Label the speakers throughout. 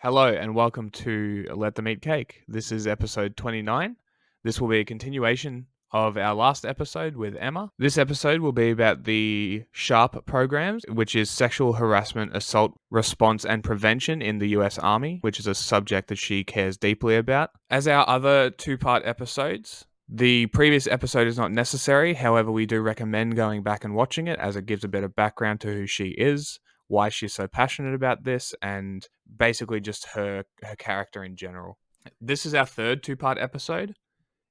Speaker 1: Hello and welcome to Let Them Eat Cake. This is episode 29. This will be a continuation of our last episode with Emma. This episode will be about the SHARP programs, which is Sexual Harassment, Assault, Response and Prevention in the US Army, which is a subject that she cares deeply about. As our other two-part episodes, the previous episode is not necessary. However, we do recommend going back and watching it as it gives a bit of background to who she is, why she's so passionate about this, and basically just her character in general. This is our third two-part episode.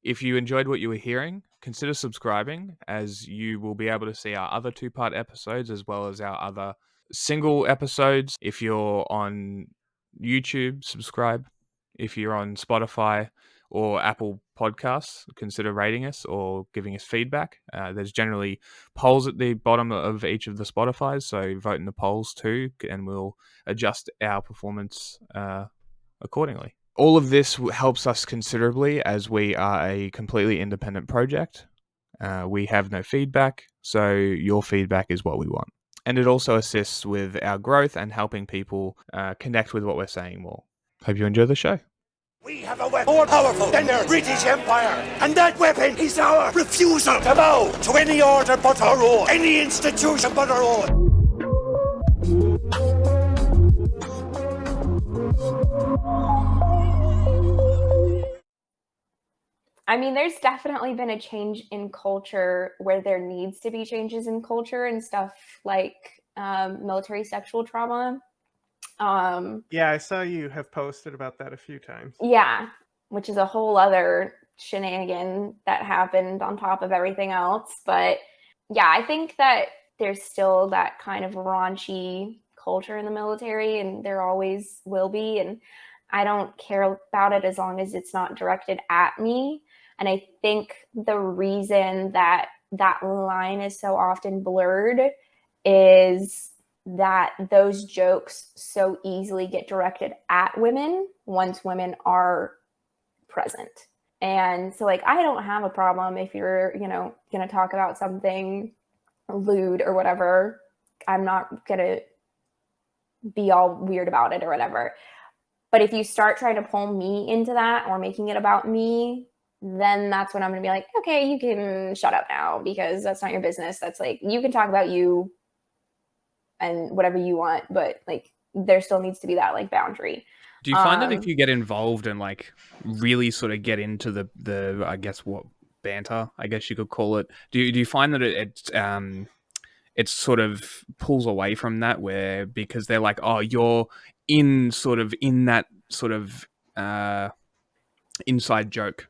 Speaker 1: If you enjoyed what you were hearing, consider subscribing, as you will be able to see our other two-part episodes as well as our other single episodes. If you're on YouTube, subscribe. If you're on Spotify or Apple Podcasts, consider rating us or giving us feedback. There's generally polls at the bottom of each of the Spotifys, so vote in the polls too, and we'll adjust our performance accordingly. All of this helps us considerably as we are a completely independent project. We have no feedback, so your feedback is what we want. And it also assists with our growth and helping people connect with what we're saying more. Hope you enjoy the show.
Speaker 2: We have a weapon more powerful than the British Empire, and that weapon is our refusal to bow to any order but our own, any institution but our own.
Speaker 3: I mean, there's definitely been a change in culture where there needs to be changes in culture and stuff like military sexual trauma.
Speaker 4: Yeah, I saw you have posted about that a few times.
Speaker 3: Yeah, which is a whole other shenanigan that happened on top of everything else. But yeah, I think that there's still that kind of raunchy culture in the military, and there always will be. And I don't care about it as long as it's not directed at me. And I think the reason that that line is so often blurred is that those jokes so easily get directed at women once women are present. And so, like, I don't have a problem if you're, going to talk about something lewd or whatever. I'm not going to be all weird about it or whatever. But if you start trying to pull me into that or making it about me, then that's when I'm going to be like, okay, you can shut up now because that's not your business. That's like, you can talk about you and whatever you want, but like there still needs to be that like boundary.
Speaker 1: Do you find that if you get involved and like really sort of get into the I guess what banter, I guess you could call it, do you find that it sort of pulls away from that, where because they're like, oh, you're in that sort of inside joke,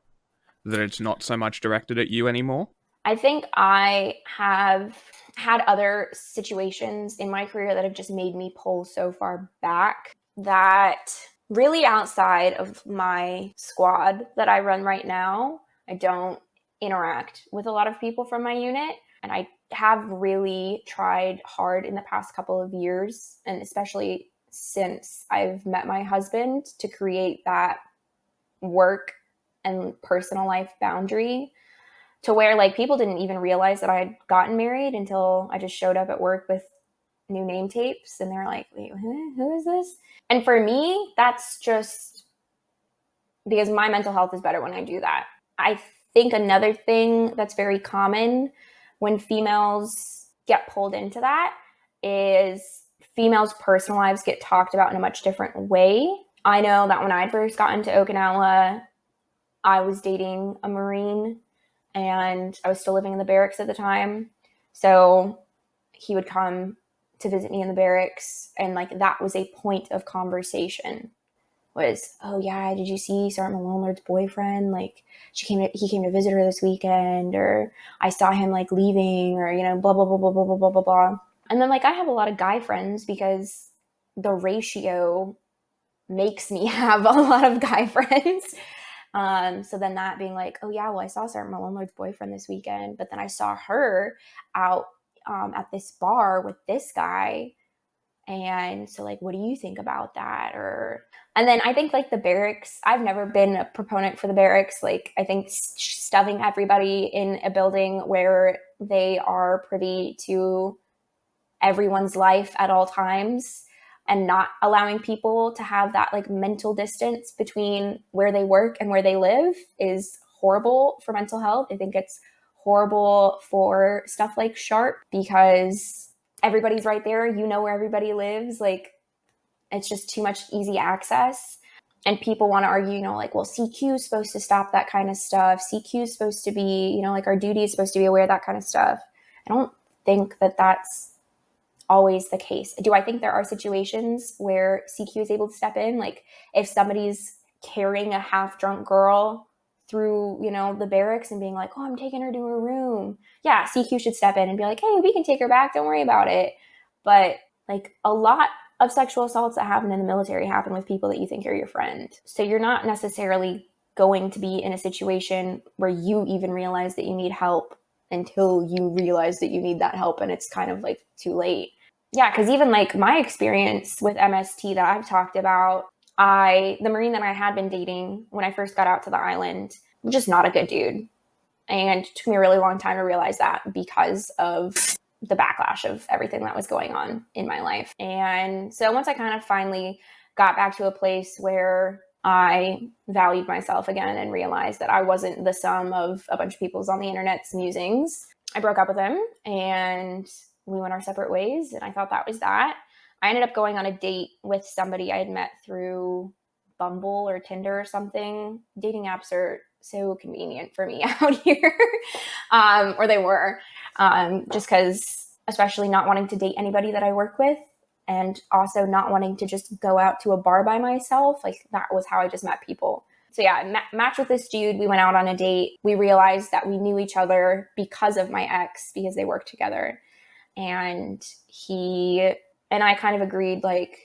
Speaker 1: that it's not so much directed at you anymore?
Speaker 3: I think I have had other situations in my career that have just made me pull so far back that really outside of my squad that I run right now, I don't interact with a lot of people from my unit. And I have really tried hard in the past couple of years, and especially since I've met my husband, to create that work and personal life boundary to where like people didn't even realize that I had gotten married until I just showed up at work with new name tapes and they're like, wait, who is this? And for me, that's just because my mental health is better when I do that. I think another thing that's very common when females get pulled into that is females' personal lives get talked about in a much different way. I know that when I first got into Okinawa, I was dating a Marine and I was still living in the barracks at the time. So he would come to visit me in the barracks, and like that was a point of conversation was, oh yeah, did you see Sergeant Malonelord's boyfriend? Like he came to visit her this weekend, or I saw him like leaving, or blah blah blah blah blah blah blah blah blah. And then like I have a lot of guy friends because the ratio makes me have a lot of guy friends. So then that being like, oh yeah, well I saw Sergeant Malonelord's boyfriend this weekend, but then I saw her out at this bar with this guy. And so like, what do you think about that? And then I think like the barracks, I've never been a proponent for the barracks. Like I think stuffing everybody in a building where they are privy to everyone's life at all times and not allowing people to have that like mental distance between where they work and where they live is horrible for mental health. I think it's horrible for stuff like Sharp because everybody's right there. You know where everybody lives. Like, it's just too much easy access. And people want to argue, you know, like, well, CQ is supposed to stop that kind of stuff. CQ is supposed to be, you know, like our duty is supposed to be aware of that kind of stuff. I don't think that that's always the case. Do I think there are situations where CQ is able to step in? Like if somebody's carrying a half drunk girl through, you know, the barracks and being like, oh, I'm taking her to her room. Yeah, CQ should step in and be like, hey, we can take her back. Don't worry about it. But like a lot of sexual assaults that happen in the military happen with people that you think are your friend. So you're not necessarily going to be in a situation where you even realize that you need help until you realize that you need that help and it's kind of like too late. Yeah, because even like my experience with MST that I've talked about, the Marine that I had been dating when I first got out to the island, was just not a good dude. And it took me a really long time to realize that because of the backlash of everything that was going on in my life. And so once I kind of finally got back to a place where I valued myself again and realized that I wasn't the sum of a bunch of people's on the internet's musings, I broke up with him and we went our separate ways. And I thought that was that. I ended up going on a date with somebody I had met through Bumble or Tinder or something. Dating apps are so convenient for me out here, or they were, just because, especially not wanting to date anybody that I work with and also not wanting to just go out to a bar by myself. Like that was how I just met people. So yeah, I matched with this dude. We went out on a date. We realized that we knew each other because of my ex, because they worked together. And he and I kind of agreed, like,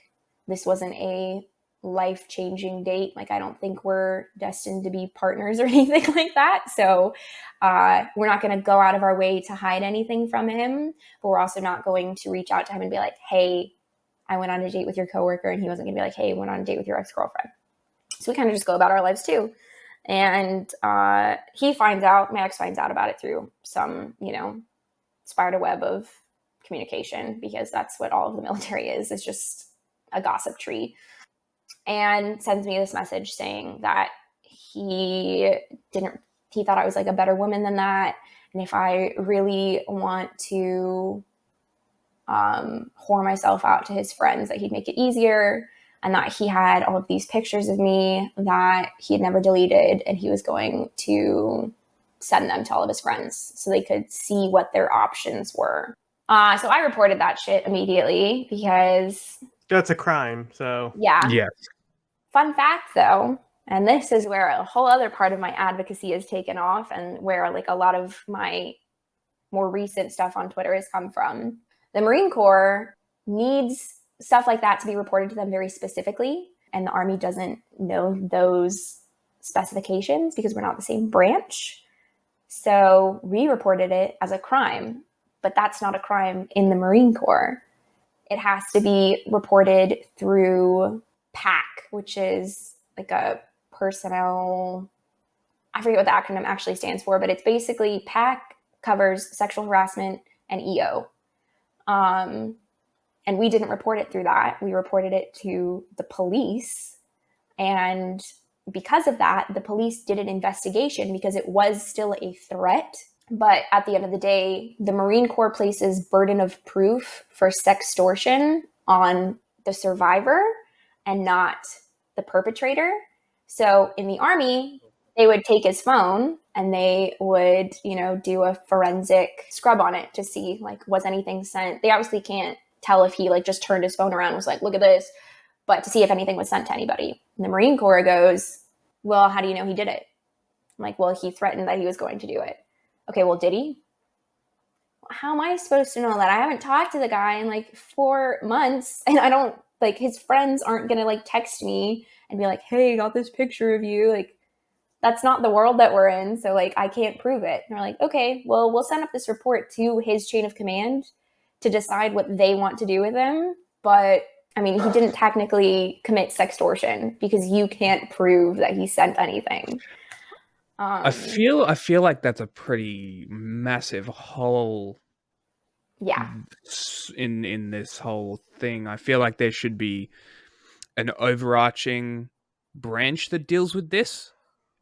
Speaker 3: this wasn't a life-changing date. Like, I don't think we're destined to be partners or anything like that. So we're not going to go out of our way to hide anything from him, but we're also not going to reach out to him and be like, hey, I went on a date with your coworker. And he wasn't going to be like, hey, I went on a date with your ex-girlfriend. So we kind of just go about our lives too. And he finds out, my ex finds out about it through some, you know, spider web of communication, because that's what all of the military is. It's just a gossip tree. And sends me this message saying that he thought I was like a better woman than that. And if I really want to whore myself out to his friends, that he'd make it easier, and that he had all of these pictures of me that he had never deleted, and he was going to send them to all of his friends so they could see what their options were. So I reported that shit immediately because...
Speaker 4: That's a crime, so...
Speaker 3: Yeah.
Speaker 1: Yes.
Speaker 3: Fun fact, though, and this is where a whole other part of my advocacy has taken off and where like a lot of my more recent stuff on Twitter has come from. The Marine Corps needs stuff like that to be reported to them very specifically, and the Army doesn't know those specifications because we're not the same branch. So we reported it as a crime, but that's not a crime in the Marine Corps. It has to be reported through PAC, which is like a personnel, I forget what the acronym actually stands for, but it's basically PAC covers sexual harassment and EO. And we didn't report it through that. We reported it to the police. And because of that, the police did an investigation because it was still a threat. But at the end of the day, the Marine Corps places burden of proof for sextortion on the survivor and not the perpetrator. So in the Army, they would take his phone and they would, you know, do a forensic scrub on it to see, like, was anything sent? They obviously can't tell if he, like, just turned his phone around and was like, look at this, but to see if anything was sent to anybody. And the Marine Corps goes, well, how do you know he did it? I'm like, well, he threatened that he was going to do it. Okay, well, did he? How am I supposed to know that? I haven't talked to the guy in like 4 months, and I don't, like, his friends aren't going to like text me and be like, hey, got this picture of you. Like, that's not the world that we're in. So like, I can't prove it. And they're like, okay, well, we'll send up this report to his chain of command to decide what they want to do with him. But I mean, he didn't technically commit sextortion because you can't prove that he sent anything.
Speaker 1: I feel like that's a pretty massive hole
Speaker 3: Yeah.
Speaker 1: in this whole thing. I feel like there should be an overarching branch that deals with this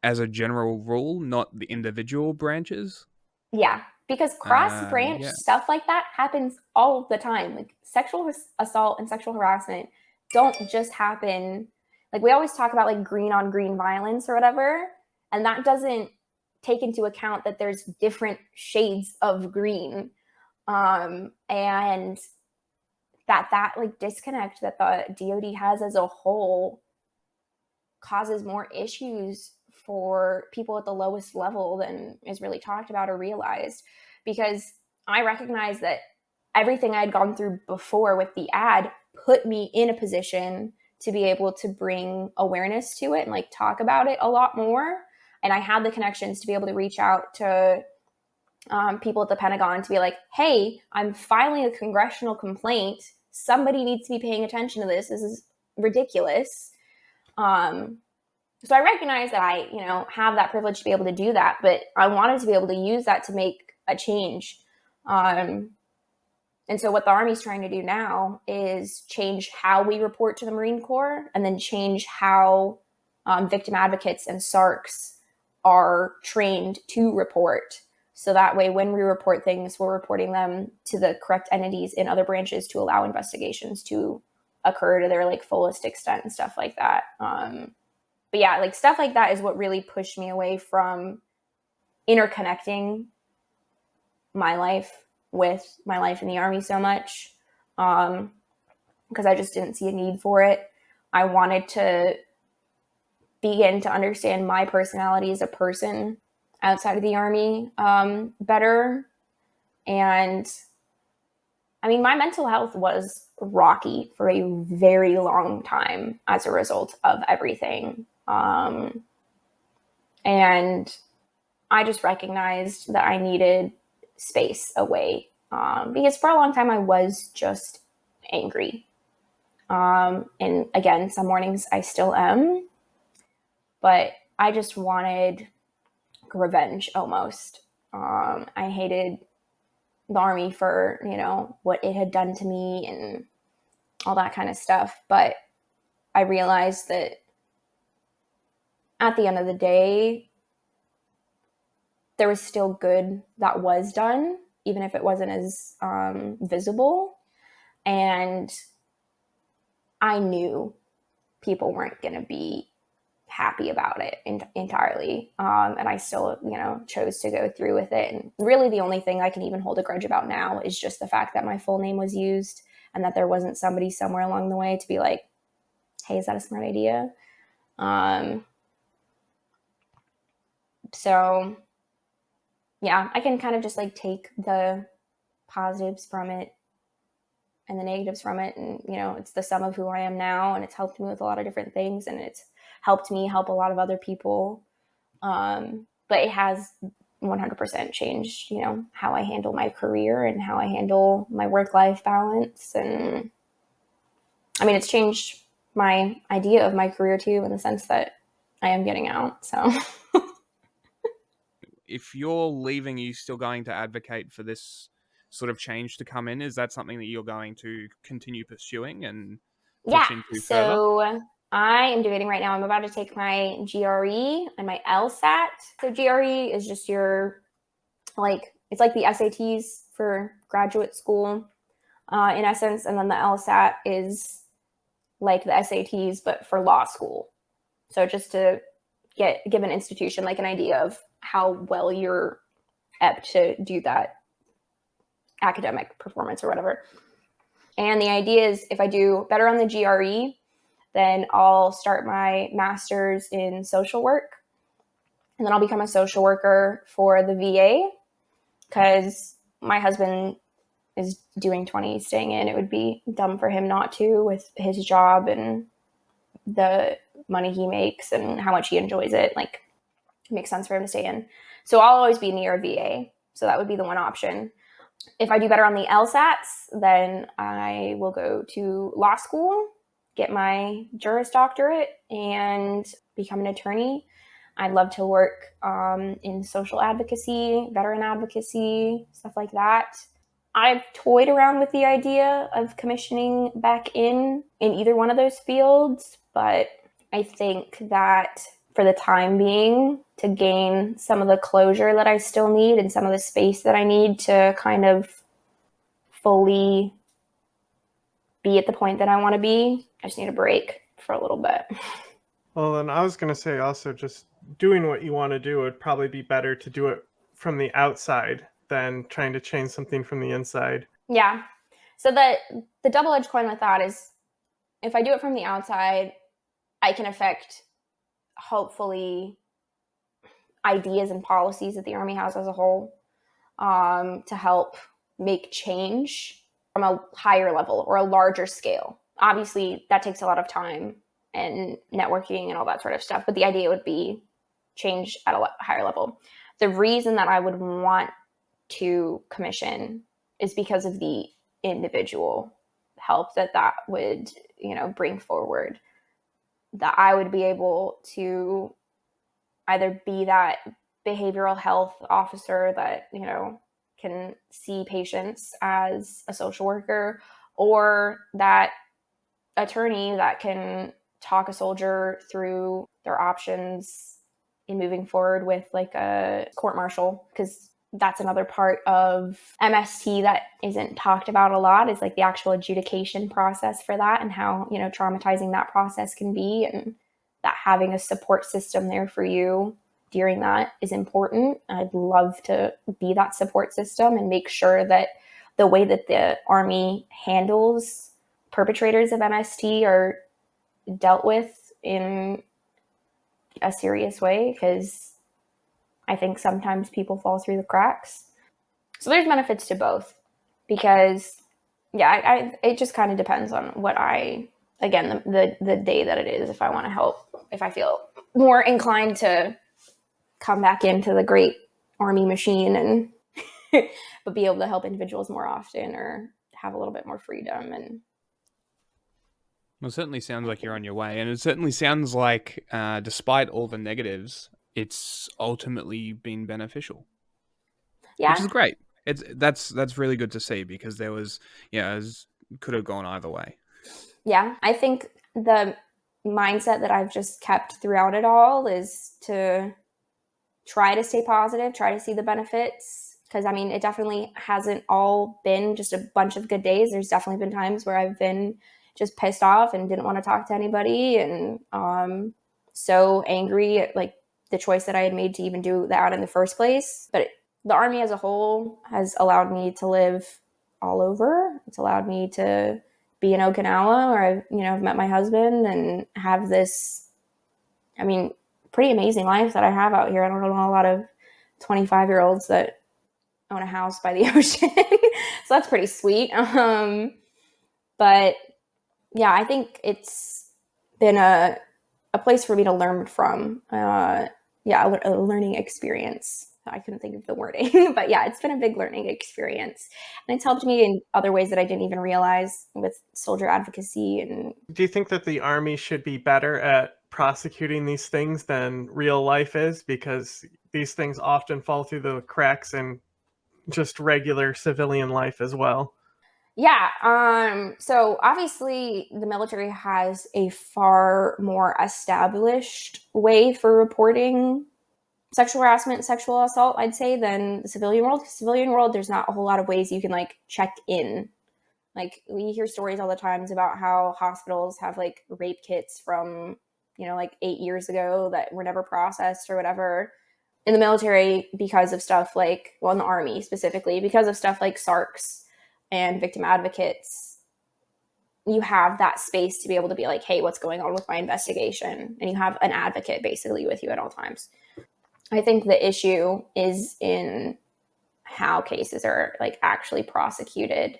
Speaker 1: as a general rule, not the individual branches.
Speaker 3: Yeah, because cross branch
Speaker 1: Yeah.
Speaker 3: stuff like that happens all the time. Like sexual assault and sexual harassment don't just happen. Like we always talk about like green on green violence or whatever, and that doesn't take into account that there's different shades of green. And that like disconnect that the DoD has as a whole causes more issues for people at the lowest level than is really talked about or realized. Because I recognize that everything I'd gone through before with the ad put me in a position to be able to bring awareness to it and like talk about it a lot more. And I had the connections to be able to reach out to people at the Pentagon to be like, hey, I'm filing a congressional complaint. Somebody needs to be paying attention to this. This is ridiculous. So I recognize that I, have that privilege to be able to do that, but I wanted to be able to use that to make a change. And so what the Army's trying to do now is change how we report to the Marine Corps, and then change how victim advocates and SARCs are trained to report. So that way, when we report things, we're reporting them to the correct entities in other branches to allow investigations to occur to their like fullest extent and stuff like that. But yeah, like stuff like that is what really pushed me away from interconnecting my life with my life in the Army so much, because I just didn't see a need for it. I wanted to begin to understand my personality as a person outside of the Army better. And I mean, my mental health was rocky for a very long time as a result of everything. And I just recognized that I needed space away, because for a long time I was just angry. And again, some mornings I still am, but I just wanted revenge almost. I hated the Army for, what it had done to me and all that kind of stuff. But I realized that at the end of the day, there was still good that was done, even if it wasn't as visible. And I knew people weren't going to be happy about it entirely. And I still, chose to go through with it. And really the only thing I can even hold a grudge about now is just the fact that my full name was used and that there wasn't somebody somewhere along the way to be like, hey, is that a smart idea? So yeah, I can kind of just like take the positives from it and the negatives from it. And, it's the sum of who I am now. And it's helped me with a lot of different things. And it's helped me help a lot of other people. But it has 100% changed, how I handle my career and how I handle my work-life balance. And I mean, it's changed my idea of my career too, in the sense that I am getting out. So
Speaker 1: if you're leaving, are you still going to advocate for this sort of change to come in? Is that something that you're going to continue pursuing and push into further?
Speaker 3: So I am debating right now. I'm about to take my GRE and my LSAT. So GRE is just your, it's like the SATs for graduate school, in essence. And then the LSAT is like the SATs, but for law school. So just to give an institution like an idea of how well you're apt to do that academic performance or whatever. And the idea is if I do better on the GRE, then I'll start my master's in social work. And then I'll become a social worker for the VA, because my husband is doing 20, staying in. It would be dumb for him not to, with his job and the money he makes and how much he enjoys it. Like, it makes sense for him to stay in. So I'll always be near a VA. So that would be the one option. If I do better on the LSATs, then I will go to law school, get my Juris Doctorate, and become an attorney. I'd love to work in social advocacy, veteran advocacy, stuff like that. I've toyed around with the idea of commissioning back in either one of those fields, but I think that for the time being, to gain some of the closure that I still need and some of the space that I need to kind of fully be at the point that I want to be, I just need a break for a little bit.
Speaker 4: Well, and I was going to say also, just doing what you want to do would probably be better to do it from the outside than trying to change something from the inside.
Speaker 3: Yeah. So the double-edged coin with that is, if I do it from the outside, I can affect, hopefully, ideas and policies that the Army has as a whole, to help make change from a higher level or a larger scale. Obviously, that takes a lot of time and networking and all that sort of stuff, but the idea would be change at a higher level. The reason that I would want to commission is because of the individual help that would, bring forward, that I would be able to either be that behavioral health officer that, can see patients as a social worker, or that attorney that can talk a soldier through their options in moving forward with like a court martial, because that's another part of MST that isn't talked about a lot, is like the actual adjudication process for that, and how, traumatizing that process can be, and that having a support system there for you during that is important. I'd love to be that support system and make sure that the way that the Army handles perpetrators of MST are dealt with in a serious way, because I think sometimes people fall through the cracks. So there's benefits to both, because it just kind of depends on what the day that it is. If I want to help, if I feel more inclined to come back into the great Army machine and but be able to help individuals more often, or have a little bit more freedom. And
Speaker 1: Well, it certainly sounds like you're on your way, and it certainly sounds like, despite all the negatives, it's ultimately been beneficial,
Speaker 3: yeah,
Speaker 1: which is great. That's really good to see, because there was, could have gone either way.
Speaker 3: Yeah, I think the mindset that I've just kept throughout it all is to try to stay positive, try to see the benefits. Because it definitely hasn't all been just a bunch of good days. There's definitely been times where I've been just pissed off and didn't want to talk to anybody, and so angry at like the choice that I had made to even do that in the first place. But the Army as a whole has allowed me to live all over. It's allowed me to be in Okinawa, where I've met my husband and have this, pretty amazing life that I have out here. I don't know a lot of 25-year-olds that own a house by the ocean. So that's pretty sweet. But yeah, I think it's been a place for me to learn from. A learning experience. I couldn't think of the wording, but yeah, it's been a big learning experience. And it's helped me in other ways that I didn't even realize, with soldier advocacy. And
Speaker 4: do you think that the Army should be better at prosecuting these things than real life is? Because these things often fall through the cracks in just regular civilian life as well.
Speaker 3: Yeah. So obviously the military has a far more established way for reporting sexual harassment, sexual assault, I'd say, than the civilian world. Civilian world, there's not a whole lot of ways you can like check in. Like, we hear stories all the times about how hospitals have like rape kits from, like 8 years ago that were never processed or whatever. In the military, because of stuff like, in the Army specifically, because of stuff like SARCs and victim advocates, you have that space to be able to be like, hey, what's going on with my investigation? And you have an advocate basically with you at all times. I think the issue is in how cases are like actually prosecuted.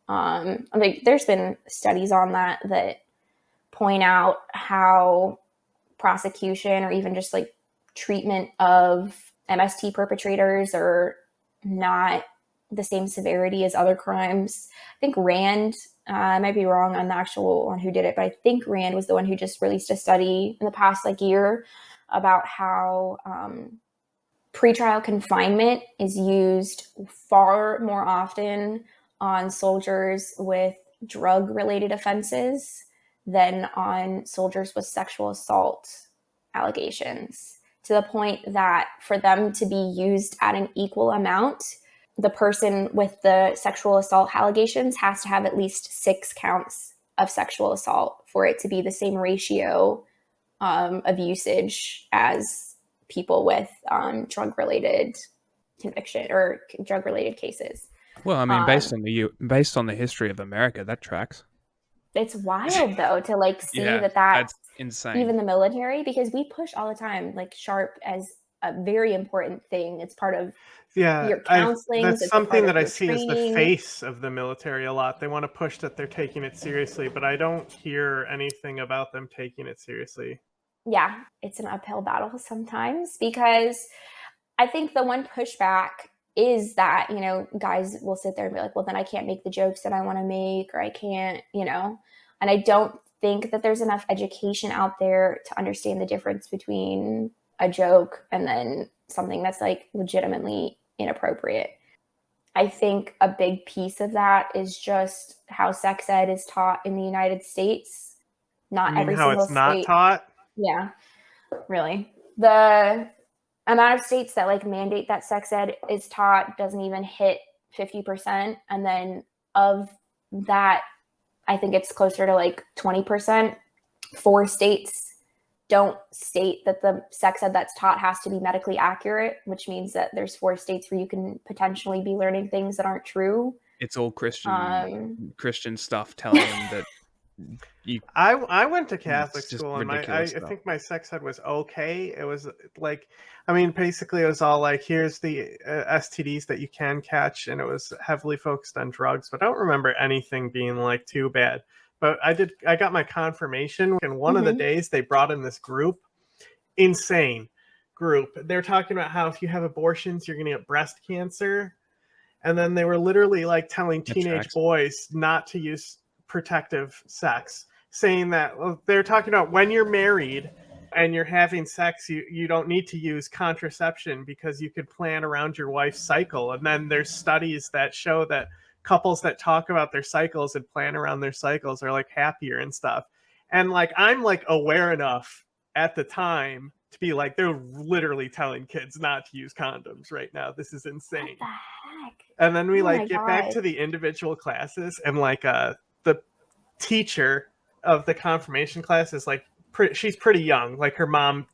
Speaker 3: There's been studies on that point out how prosecution, or even just like treatment of MST perpetrators, are not the same severity as other crimes. I think Rand, I might be wrong on the actual on who did it, but I think Rand was the one who just released a study in the past year about how pretrial confinement is used far more often on soldiers with drug-related offenses than on soldiers with sexual assault allegations, to the point that for them to be used at an equal amount, the person with the sexual assault allegations has to have at least 6 counts of sexual assault for it to be the same ratio of usage as people with drug-related conviction or drug-related cases.
Speaker 1: Well, I mean, based on the history of America, that tracks.
Speaker 3: It's wild though to like see
Speaker 1: Yeah,
Speaker 3: that's
Speaker 1: that's insane.
Speaker 3: even the military, because we push all the time like SHARP as a very important thing. It's part of your counseling.
Speaker 4: That's
Speaker 3: It's a
Speaker 4: something
Speaker 3: part of
Speaker 4: that I
Speaker 3: your
Speaker 4: see as the
Speaker 3: training.
Speaker 4: face of the military a lot. They want to push that they're taking it seriously, but I don't hear anything about them taking it seriously.
Speaker 3: Yeah, it's an uphill battle sometimes, because I think the one pushback is that, you know, guys will sit there and be like, well, then I can't make the jokes that I want to make, or I can't, you know, and I don't think that there's enough education out there to understand the difference between a joke and then something that's like legitimately inappropriate. I think a big piece of that is just how sex ed is taught in the United States.
Speaker 4: I
Speaker 3: Not
Speaker 4: mean,
Speaker 3: every
Speaker 4: how
Speaker 3: single
Speaker 4: it's not
Speaker 3: state.
Speaker 4: taught?
Speaker 3: Yeah, really. The amount of states that like mandate that sex ed is taught doesn't even hit 50%. And then of that, I think it's closer to like 20%. 4 states don't state that the sex ed that's taught has to be medically accurate, which means that there's 4 states where you can potentially be learning things that aren't true.
Speaker 1: It's all Christian stuff telling them that
Speaker 4: I went to
Speaker 1: it's
Speaker 4: Catholic
Speaker 1: just
Speaker 4: school, and I
Speaker 1: ridiculous stuff.
Speaker 4: think my sex ed was okay. It was like, I mean, basically it was all like, here's the STDs that you can catch, and it was heavily focused on drugs. But I don't remember anything being like too bad. But I got my confirmation, and one of the days they brought in this group, insane group. They're talking about how if you have abortions, you're going to get breast cancer. And then they were literally like telling
Speaker 1: That
Speaker 4: teenage
Speaker 1: tracks.
Speaker 4: boys not to use protective sex, saying that, well, they're talking about when you're married and you're having sex, you don't need to use contraception because you could plan around your wife's cycle. And then there's studies that show that couples that talk about their cycles and plan around their cycles are like happier and stuff. And like, I'm like aware enough at the time to be like, they're literally telling kids not to use condoms right now. This is insane.
Speaker 3: What the heck?
Speaker 4: And then we
Speaker 3: Oh
Speaker 4: like
Speaker 3: my
Speaker 4: get back
Speaker 3: God.
Speaker 4: to the individual classes, and like the teacher of the confirmation class is like she's pretty young, like her mom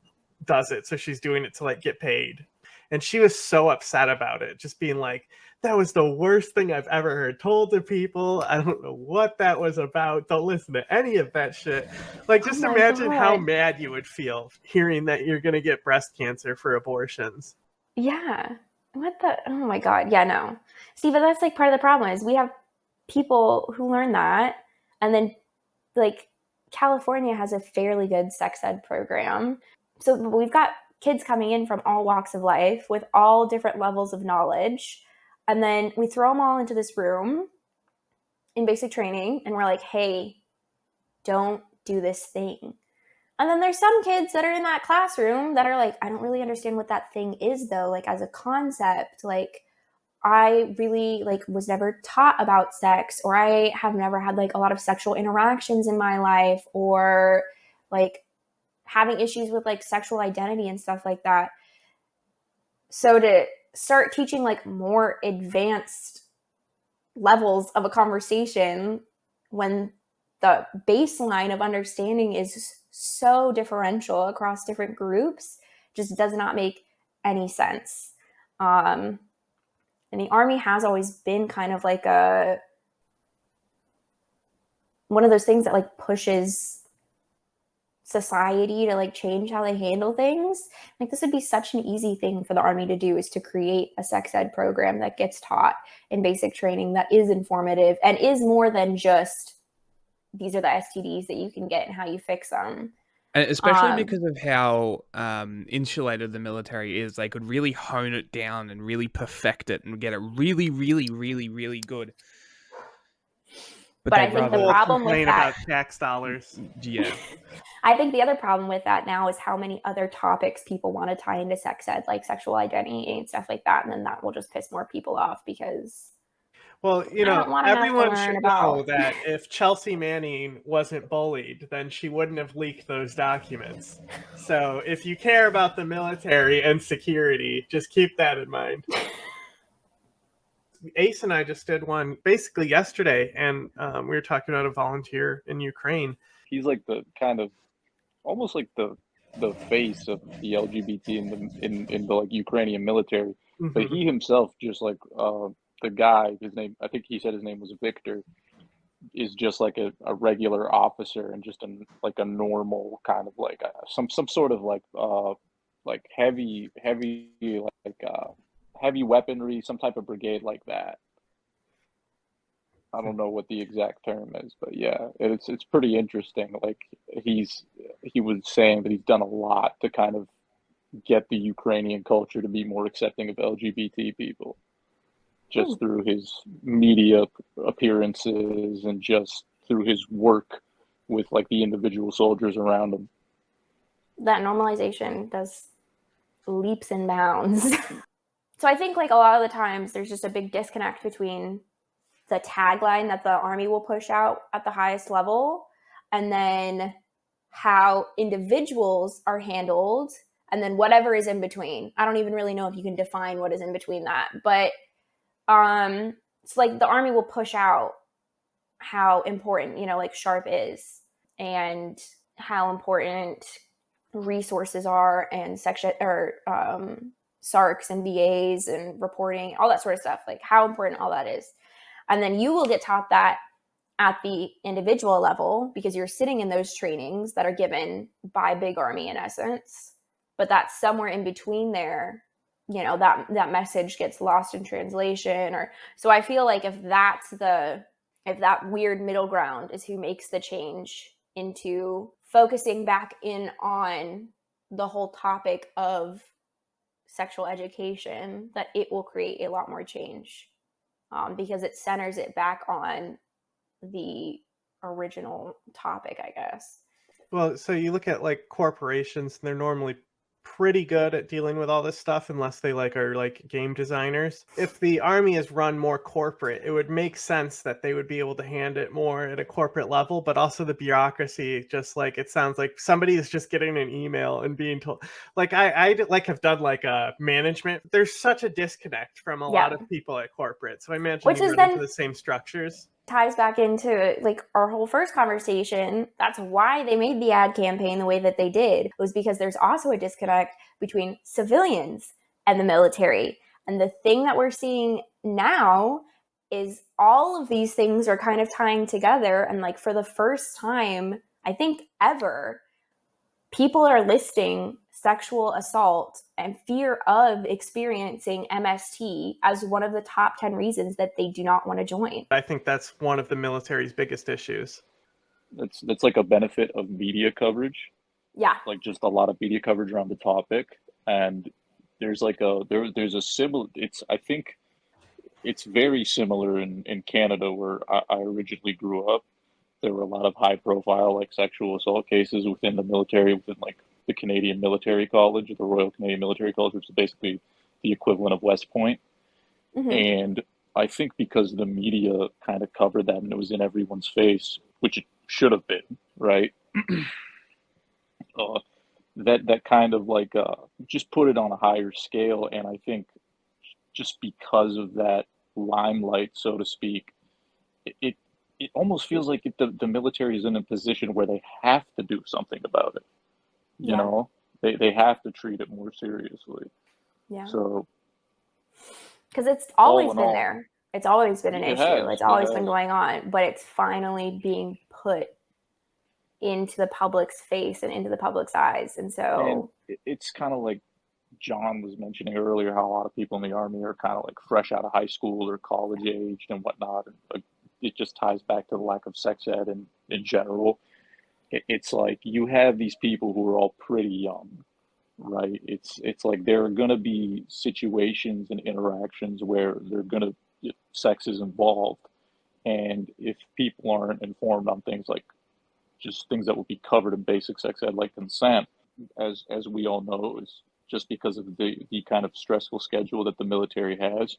Speaker 4: does it, so she's doing it to like get paid. And she was so upset about it, just being like, that was the worst thing I've ever heard told to people. I don't know what that was about. Don't listen to any of that shit. Like, just
Speaker 3: Oh my
Speaker 4: imagine how
Speaker 3: God.
Speaker 4: mad you would feel hearing that you're going to get breast cancer for abortions.
Speaker 3: Yeah. What the? Oh my God. Yeah, no. See, but that's like part of the problem is we have people who learn that, and then like California has a fairly good sex ed program. So we've got kids coming in from all walks of life with all different levels of knowledge. And then we throw them all into this room in basic training, and we're like, hey, don't do this thing. And then there's some kids that are in that classroom that are like, I don't really understand what that thing is though, like as a concept. Like, I really like was never taught about sex, or I have never had like a lot of sexual interactions in my life, or like having issues with like sexual identity and stuff like that. So to start teaching like more advanced levels of a conversation when the baseline of understanding is so differential across different groups just does not make any sense. And the Army has always been kind of like one of those things that like pushes society to like change how they handle things. Like, this would be such an easy thing for the Army to do, is to create a sex ed program that gets taught in basic training that is informative and is more than just these are the STDs that you can get and how you fix them.
Speaker 1: And especially because of how insulated the military is, they could really hone it down and really perfect it and get it really, really, really, really good.
Speaker 3: But I think the problem with that,
Speaker 4: about tax dollars.
Speaker 1: Yeah.
Speaker 3: I think the other problem with that now is how many other topics people want to tie into sex ed, like sexual identity and stuff like that. And then that will just piss more people off because.
Speaker 4: Well,
Speaker 3: I don't want to have to
Speaker 4: everyone
Speaker 3: learn
Speaker 4: should know
Speaker 3: about.
Speaker 4: that if Chelsea Manning wasn't bullied, then she wouldn't have leaked those documents. So if you care about the military and security, just keep that in mind. Ace and I just did one basically yesterday, and we were talking about a volunteer in Ukraine.
Speaker 5: He's like the kind of almost like the face of the LGBT in the like Ukrainian military. But
Speaker 4: Mm-hmm.
Speaker 5: he himself, just like the guy, his name, I think he said his name was Victor, is just like a regular officer and just like a normal kind of like some sort of like heavy weaponry, some type of brigade like that. I don't know what the exact term is, but yeah, it's pretty interesting. Like he was saying that he's done a lot to kind of get the Ukrainian culture to be more accepting of LGBT people, just through his media appearances and just through his work with like the individual soldiers around him.
Speaker 3: That normalization does leaps and bounds. So I think like a lot of the times there's just a big disconnect between the tagline that the Army will push out at the highest level and then how individuals are handled and then whatever is in between. I don't even really know if you can define what is in between that, but it's like the Army will push out how important, like SHARP is and how important resources are and SARCs and VAs and reporting, all that sort of stuff, like how important all that is. And then you will get taught that at the individual level because you're sitting in those trainings that are given by Big Army in essence. But that's somewhere in between there, that message gets lost in translation. So I feel like if that weird middle ground is who makes the change into focusing back in on the whole topic of sexual education, that it will create a lot more change because it centers it back on the original topic, I guess.
Speaker 4: Well, so you look at like corporations, and they're normally pretty good at dealing with all this stuff unless they are like game designers. If the Army is run more corporate, it would make sense that they would be able to hand it more at a corporate level, but also the bureaucracy, just like it sounds like somebody is just getting an email and being told, like I have done like a management. There's such a disconnect from a lot of people at corporate. So I imagine you run into the same structures.
Speaker 3: Ties back into like our whole first conversation. That's why they made the ad campaign the way that they did. It was because there's also a disconnect between civilians and the military. And the thing that we're seeing now is all of these things are kind of tying together. And like for the first time, I think ever, people are listing sexual assault and fear of experiencing MST as one of the top 10 reasons that they do not want to join.
Speaker 4: I think that's one of the military's biggest issues.
Speaker 5: That's like a benefit of media coverage.
Speaker 3: Yeah.
Speaker 5: Like just a lot of media coverage around the topic. And there's like there's a similar, I think it's very similar in Canada where I originally grew up. There were a lot of high profile like sexual assault cases within the military, within like the Canadian Military College, the Royal Canadian Military College, which is basically the equivalent of West Point. Mm-hmm. And I think because the media kind of covered that and it was in everyone's face, which it should have been, right? That kind of like just put it on a higher scale. And I think just because of that limelight, so to speak, it almost feels like the military is in a position where they have to do something about it. You know, they have to treat it more seriously. Yeah. So,
Speaker 3: because it's always been there. It's always been an issue. It's always been going on, but it's finally being put into the public's face and into the public's eyes. And so
Speaker 5: it's kind of like John was mentioning earlier, how a lot of people in the Army are kind of like fresh out of high school or college aged and whatnot. And it just ties back to the lack of sex ed in general. It's like you have these people who are all pretty young, right? It's like there are going to be situations and interactions where sex is involved. And if people aren't informed on things like just things that would be covered in basic sex ed, like consent, as we all know, is just because of the kind of stressful schedule that the military has,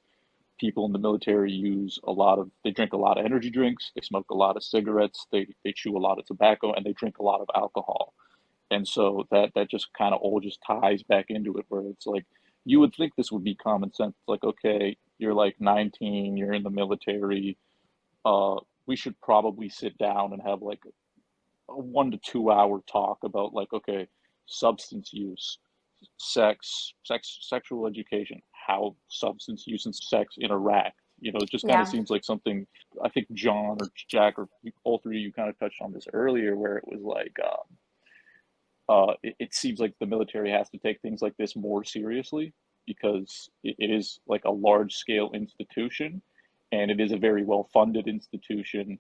Speaker 5: people in the military they drink a lot of energy drinks, they smoke a lot of cigarettes, they chew a lot of tobacco, and they drink a lot of alcohol. And so that just kind of all just ties back into it, where it's like, you would think this would be common sense. Like, okay, you're like 19, you're in the military, we should probably sit down and have like a 1 to 2 hour talk about like, okay, substance use, sexual education, how substance use and sex interact. It just kind of
Speaker 3: Yeah.
Speaker 5: seems like something. I think John or Jack or all three of you kind of touched on this earlier, where it was like, it seems like the military has to take things like this more seriously, because it is like a large scale institution, and it is a very well funded institution.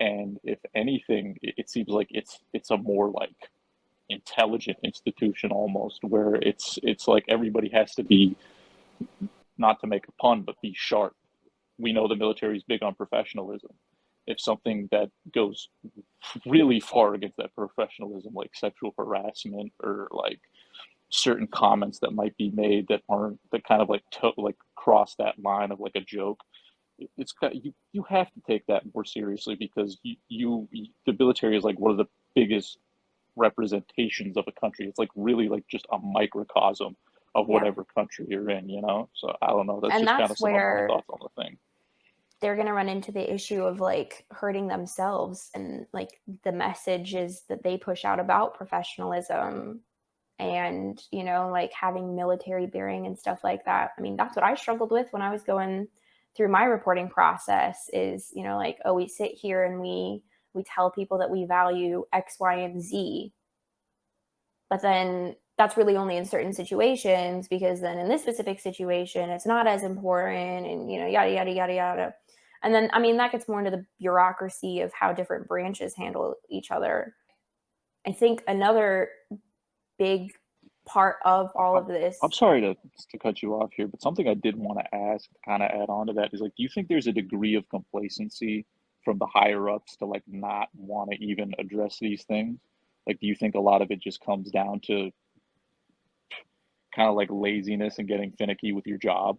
Speaker 5: And if anything, it seems like it's a more like intelligent institution almost, where it's like everybody has to be, not to make a pun, but be sharp. We know the military is big on professionalism. If something that goes really far against that professionalism, like sexual harassment or like certain comments that might be made that kind of like like cross that line of like a joke, you have to take that more seriously, because the military is like one of the biggest representations of a country. It's like really like just a microcosm of
Speaker 3: Yeah.
Speaker 5: whatever country you're in, So I don't know. That's
Speaker 3: And
Speaker 5: just kind
Speaker 3: that's
Speaker 5: of some of my
Speaker 3: where
Speaker 5: thoughts on the thing.
Speaker 3: they're going to run into the issue of like hurting themselves, and like the messages that they push out about professionalism and, like having military bearing and stuff like that. I mean, that's what I struggled with when I was going through my reporting process is, like, oh, we sit here and we tell people that we value X, Y, and Z. But then that's really only in certain situations, because then in this specific situation, it's not as important, and, yada, yada, yada, yada. And then, I mean, that gets more into the bureaucracy of how different branches handle each other. I think another big part of all of this.
Speaker 5: I'm sorry to cut you off here, but something I did want to ask, kind of add on to that, is like, do you think there's a degree of complacency from the higher ups to like not want to even address these things? Like, do you think a lot of it just comes down to kind of like laziness and getting finicky with your job?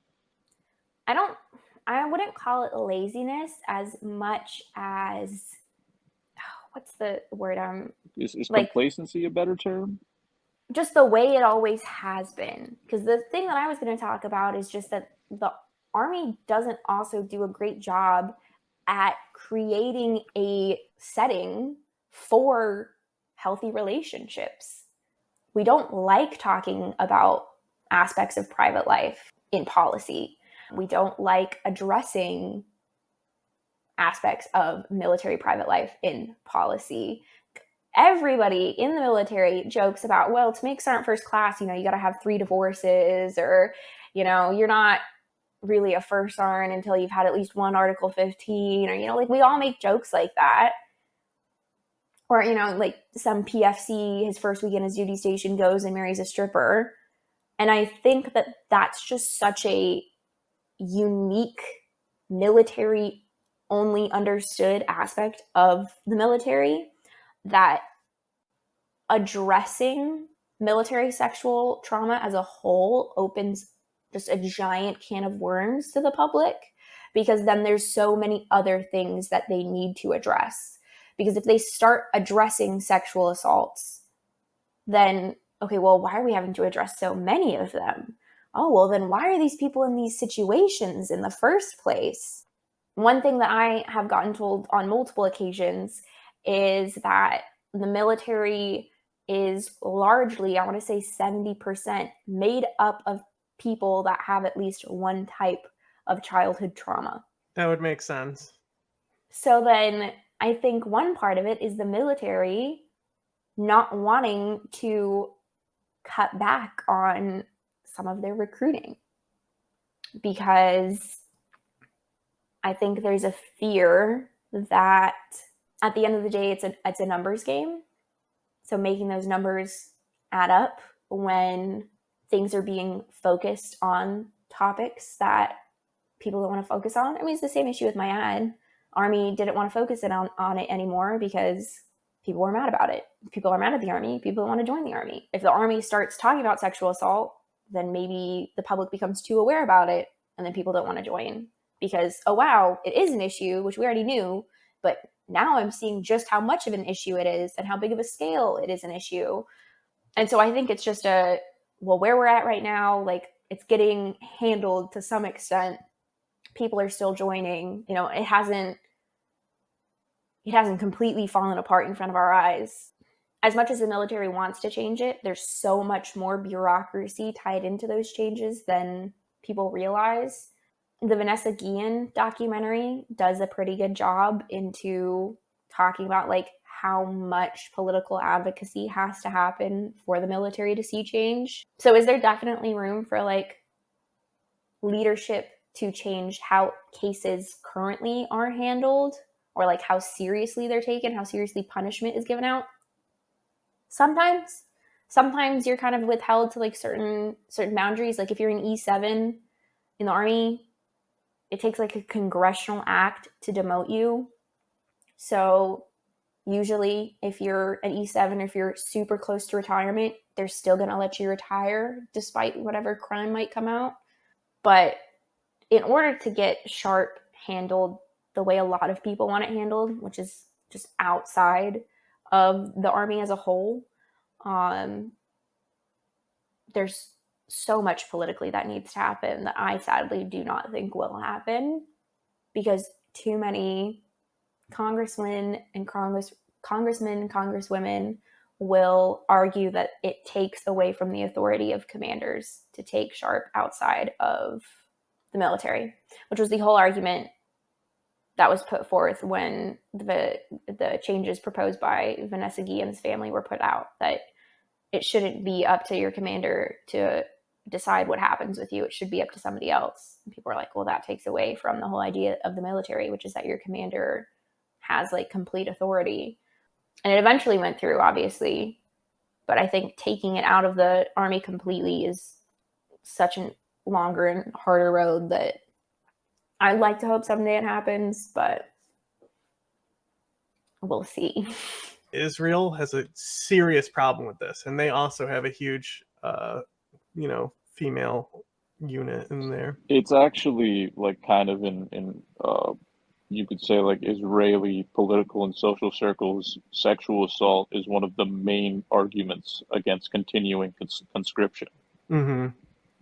Speaker 3: I wouldn't call it laziness as much as, what's the word?
Speaker 5: Is
Speaker 3: Like,
Speaker 5: complacency a better term?
Speaker 3: just the way it always has been. Because the thing that I was going to talk about is just that the Army doesn't also do a great job at creating a setting for healthy relationships. We don't like talking about aspects of private life in policy. We don't like addressing aspects of military private life in policy. Everybody in the military jokes about, well, to make sergeant first class, you got to have 3 divorces, or, you're not really a first sergeant until you've had at least one Article 15, or, like, we all make jokes like that. Or, like some PFC, his first week in his duty station, goes and marries a stripper. And I think that that's just such a unique military only understood aspect of the military, that addressing military sexual trauma as a whole opens just a giant can of worms to the public, because then there's so many other things that they need to address. Because if they start addressing sexual assaults, then, okay, well, why are we having to address so many of them? Oh, well, then why are these people in these situations in the first place? One thing that I have gotten told on multiple occasions is that the military is largely, I want to say 70%, made up of people that have at least one type of childhood trauma.
Speaker 4: That would make sense.
Speaker 3: So then I think one part of it is the military not wanting to cut back on some of their recruiting, because I think there's a fear that at the end of the day, it's a numbers game. So making those numbers add up when things are being focused on topics that people don't want to focus on. I mean, it's the same issue with my ad. Army didn't want to focus on it anymore because people were mad about it. People are mad at the Army. People don't want to join the Army. If the Army starts talking about sexual assault, then maybe the public becomes too aware about it, and then people don't want to join. because, oh, wow, it is an issue, which we already knew, but now I'm seeing just how much of an issue it is and how big of a scale it is an issue. And so I think it's just where we're at right now, like, it's getting handled to some extent. People are still joining. It hasn't completely fallen apart in front of our eyes. As much as the military wants to change it, there's so much more bureaucracy tied into those changes than people realize. The Vanessa Guillen documentary does a pretty good job into talking about like how much political advocacy has to happen for the military to see change. So is there definitely room for like leadership to change how cases currently are handled, or like how seriously they're taken, how seriously punishment is given out? Sometimes you're kind of withheld to like certain boundaries. Like if you're an E7 in the Army, it takes like a congressional act to demote you. So usually if you're an E7 or if you're super close to retirement, they're still going to let you retire despite whatever crime might come out. But in order to get SHARP handled the way a lot of people want it handled, which is just outside of the Army as a whole, there's so much politically that needs to happen that I sadly do not think will happen, because too many congressmen and congresswomen will argue that it takes away from the authority of commanders to take SHARP outside of the military, which was the whole argument that was put forth when the changes proposed by Vanessa Guillen's family were put out, that it shouldn't be up to your commander to decide what happens with you. It should be up to somebody else. And people are like, well, that takes away from the whole idea of the military, which is that your commander has like complete authority. And it eventually went through, obviously, but I think taking it out of the Army completely is such a longer and harder road that I'd like to hope someday it happens, but we'll see.
Speaker 4: Israel has a serious problem with this, and they also have a huge, female unit in there.
Speaker 5: It's actually like kind of in you could say like Israeli political and social circles, sexual assault is one of the main arguments against continuing conscription.
Speaker 4: Mm-hmm.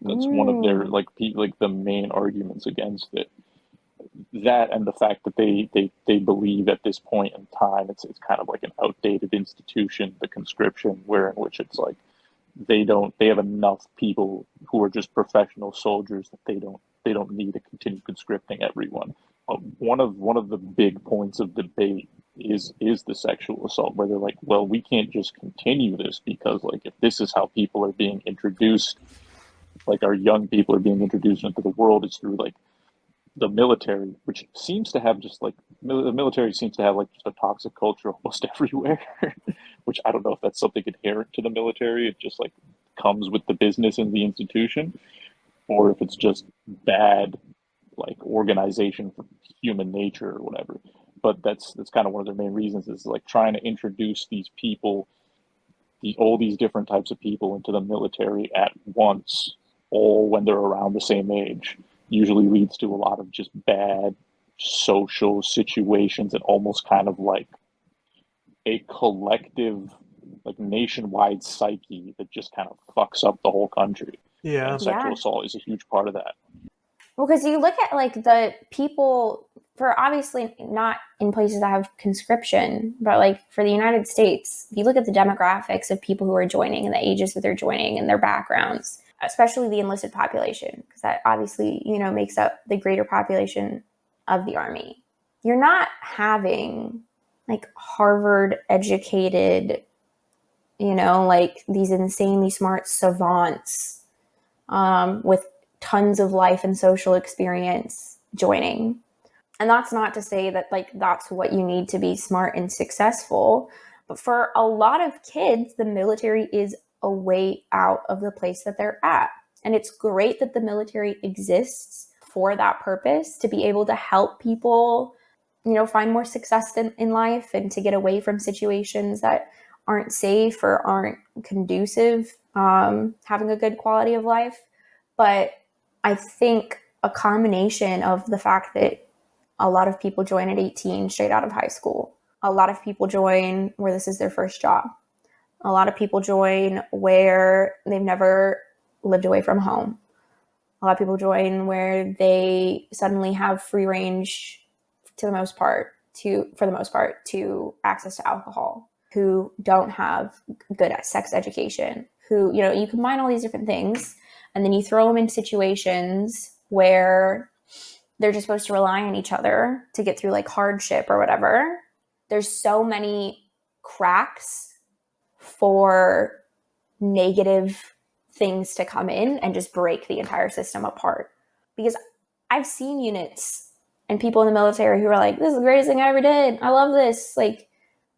Speaker 5: That's one of their like the main arguments against it. That and the fact that they believe at this point in time it's kind of like an outdated institution, the conscription, in which it's like they have enough people who are just professional soldiers that they don't need to continue conscripting everyone. One of the big points of debate is the sexual assault, where they're like, well, we can't just continue this, because like if this is how people are being introduced, like our young people are being introduced into the world, is through like the military, which seems to have just like the military seems to have like just a toxic culture almost everywhere, which I don't know if that's something inherent to the military. It just like comes with the business and the institution, or if it's just bad like organization for human nature or whatever. But that's kind of one of their main reasons, is like trying to introduce these people, all these different types of people into the military at once, all when they're around the same age, usually leads to a lot of just bad social situations and almost kind of like a collective, like nationwide psyche that just kind of fucks up the whole country.
Speaker 4: Yeah.
Speaker 5: And sexual assault is a huge part of that.
Speaker 3: Well, because you look at like the people, for obviously not in places that have conscription, but like for the United States, if you look at the demographics of people who are joining and the ages that they're joining and their backgrounds, especially the enlisted population, because that obviously, makes up the greater population of the Army. You're not having like Harvard educated, like these insanely smart savants with tons of life and social experience joining. And that's not to say that like that's what you need to be smart and successful. But for a lot of kids, the military is a way out of the place that they're at. And it's great that the military exists for that purpose, to be able to help people, find more success in life and to get away from situations that aren't safe or aren't conducive, having a good quality of life. But I think a combination of the fact that a lot of people join at 18 straight out of high school. A lot of people join where this is their first job. A lot of people join where they've never lived away from home. A lot of people join where they suddenly have free range for the most part to access to alcohol, who don't have good sex education, who, you combine all these different things and then you throw them in situations where they're just supposed to rely on each other to get through like hardship or whatever. There's so many cracks for negative things to come in and just break the entire system apart. Because I've seen units and people in the military who are like, this is the greatest thing I ever did. I love this. Like,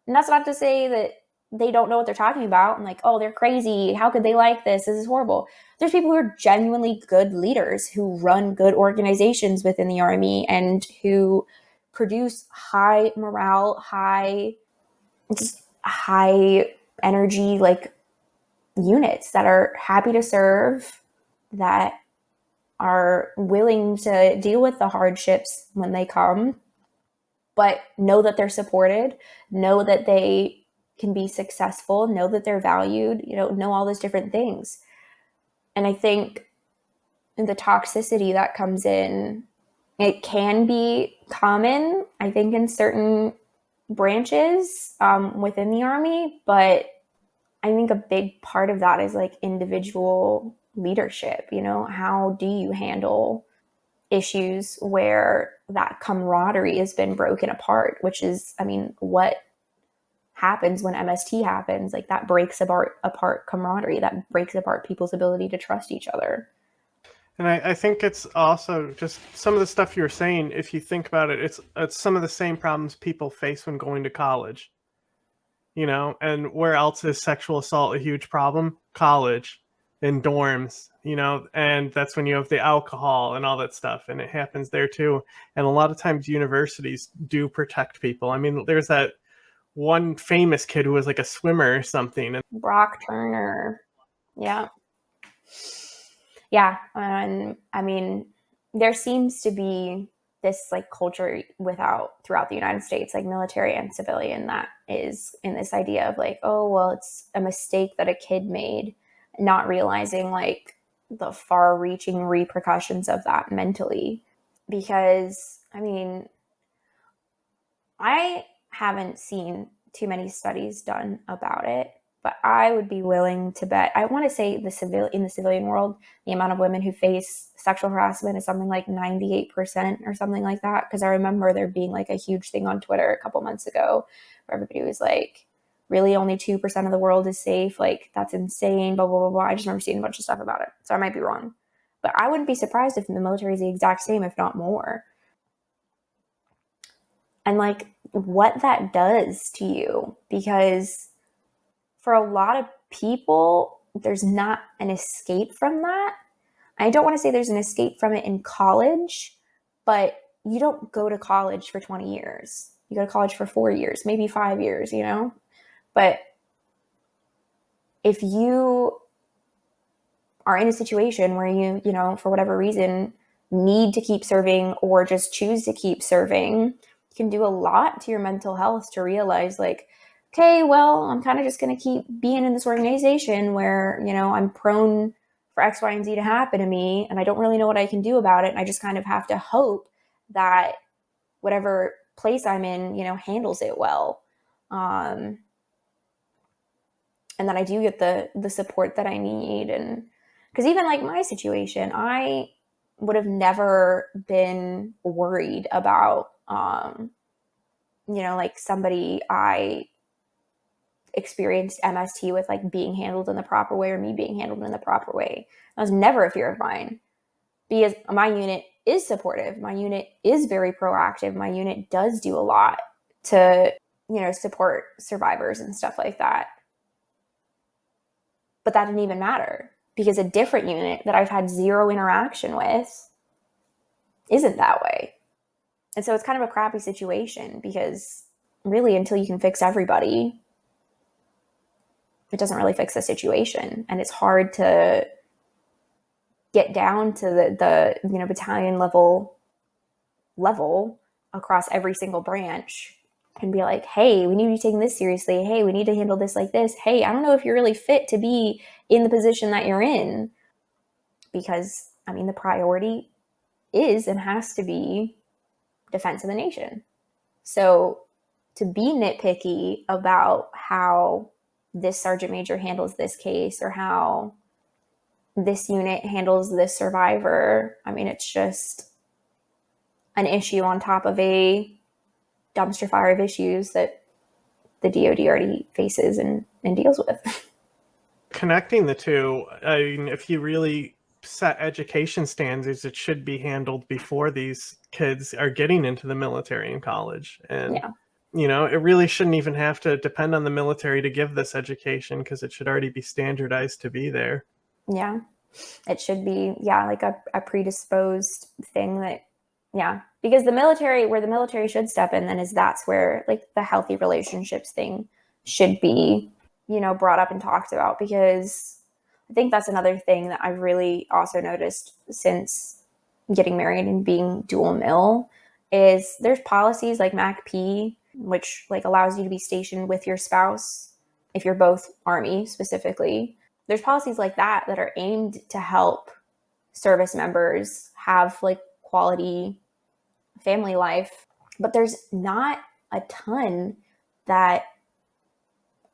Speaker 3: and that's not to say that they don't know what they're talking about and like, oh, they're crazy. How could they like this? This is horrible. There's people who are genuinely good leaders who run good organizations within the Army and who produce high morale, high energy, like units that are happy to serve, that are willing to deal with the hardships when they come, but know that they're supported, know that they can be successful, know that they're valued, know all those different things. And I think the toxicity that comes in, it can be common, I think, in certain branches within the Army, but I think a big part of that is like individual leadership. How do you handle issues where that camaraderie has been broken apart, which is, what happens when MST happens, like that breaks apart camaraderie, that breaks apart people's ability to trust each other.
Speaker 4: And I think it's also just some of the stuff you're saying, if you think about it, it's some of the same problems people face when going to college. And where else is sexual assault a huge problem? College, in dorms, and that's when you have the alcohol and all that stuff, and it happens there too. And a lot of times universities do protect people. There's that one famous kid who was like a swimmer or something. And
Speaker 3: Brock Turner. Yeah. Yeah. And there seems to be this like culture throughout the United States, like military and civilian, that is in this idea of like, oh, well, it's a mistake that a kid made, not realizing like the far reaching repercussions of that mentally. Because I haven't seen too many studies done about it, but I would be willing to bet, I want to say in the civilian world, the amount of women who face sexual harassment is something like 98% or something like that. Because I remember there being like a huge thing on Twitter a couple months ago where everybody was like, really only 2% of the world is safe. Like, that's insane, blah, blah, blah, blah. I just remember seeing a bunch of stuff about it. So I might be wrong. But I wouldn't be surprised if the military is the exact same, if not more. And like what that does to you, because for a lot of people, there's not an escape from that. I don't want to say there's an escape from it in college, but you don't go to college for 20 years. You go to college for 4 years, maybe 5 years, But if you are in a situation where you, for whatever reason, need to keep serving or just choose to keep serving, you can do a lot to your mental health to realize like, okay, well, I'm kind of just going to keep being in this organization where, I'm prone for X, Y, and Z to happen to me, and I don't really know what I can do about it. And I just kind of have to hope that whatever place I'm in, handles it well. And that I do get the support that I need. And because even like my situation, I would have never been worried about, like somebody I experienced MST with like being handled in the proper way or me being handled in the proper way. That was never a fear of mine because my unit is supportive. My unit is very proactive. My unit does do a lot to, support survivors and stuff like that. But that didn't even matter because a different unit that I've had zero interaction with isn't that way. And so it's kind of a crappy situation because really until you can fix everybody, it doesn't really fix the situation. And it's hard to get down to the battalion level across every single branch and be like, hey, we need to be taking this seriously. Hey, we need to handle this like this. Hey, I don't know if you're really fit to be in the position that you're in. Because, the priority is and has to be defense of the nation. So to be nitpicky about how this sergeant major handles this case or how this unit handles this survivor, it's just an issue on top of a dumpster fire of issues that the DoD already faces and deals with.
Speaker 4: Connecting the two, if you really set education standards, it should be handled before these kids are getting into the military and college. And, it really shouldn't even have to depend on the military to give this education, because it should already be standardized to be there.
Speaker 3: Yeah. It should be, like a predisposed thing that, because where the military should step in then is that's where like the healthy relationships thing should be, brought up and talked about, because I think that's another thing that I've really also noticed since getting married and being dual mil is there's policies like MACP, which like allows you to be stationed with your spouse if you're both Army specifically. There's policies like that are aimed to help service members have like quality family life, but there's not a ton that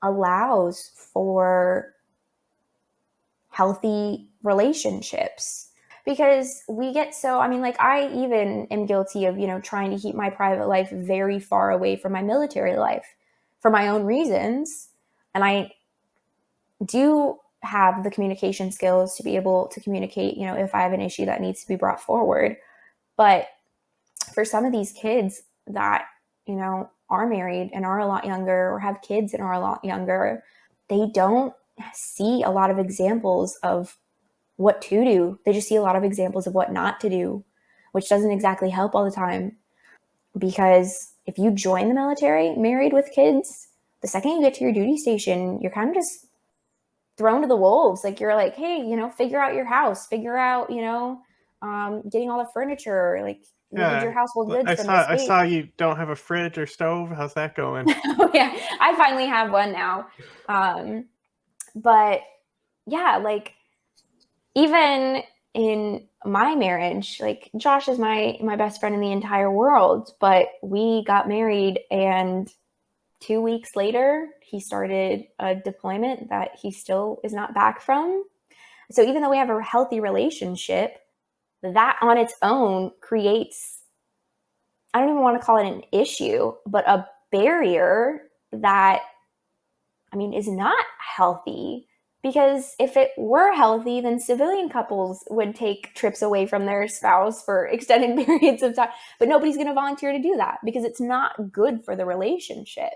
Speaker 3: allows for healthy relationships, because we get so, I even am guilty of, trying to keep my private life very far away from my military life for my own reasons. And I do have the communication skills to be able to communicate, if I have an issue that needs to be brought forward. But for some of these kids that, are married and are a lot younger or have kids and are a lot younger, they don't see a lot of examples of what to do. They just see a lot of examples of what not to do, which doesn't exactly help all the time. Because if you join the military married with kids, the second you get to your duty station, you're kind of just thrown to the wolves. Like you're like, hey, figure out your house, figure out, getting all the furniture, like you need your household goods from the state.
Speaker 4: I saw you don't have a fridge or stove. How's that going?
Speaker 3: Oh, yeah, I finally have one now. But yeah, like even in my marriage, like Josh is my best friend in the entire world, but we got married and 2 weeks later, he started a deployment that he still is not back from. So even though we have a healthy relationship, that on its own creates, I don't even want to call it an issue, but a barrier that, is not healthy. Because if it were healthy, then civilian couples would take trips away from their spouse for extended periods of time. But nobody's going to volunteer to do that because it's not good for the relationship.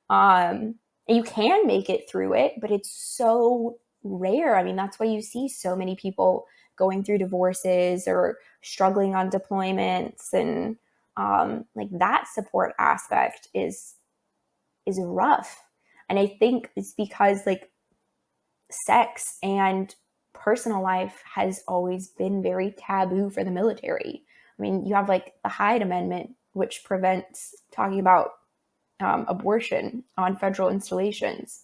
Speaker 3: You can make it through it, but it's so rare. That's why you see so many people going through divorces or struggling on deployments, and like that support aspect is rough. And I think it's because like sex and personal life has always been very taboo for the military. You have like the Hyde Amendment, which prevents talking about abortion on federal installations.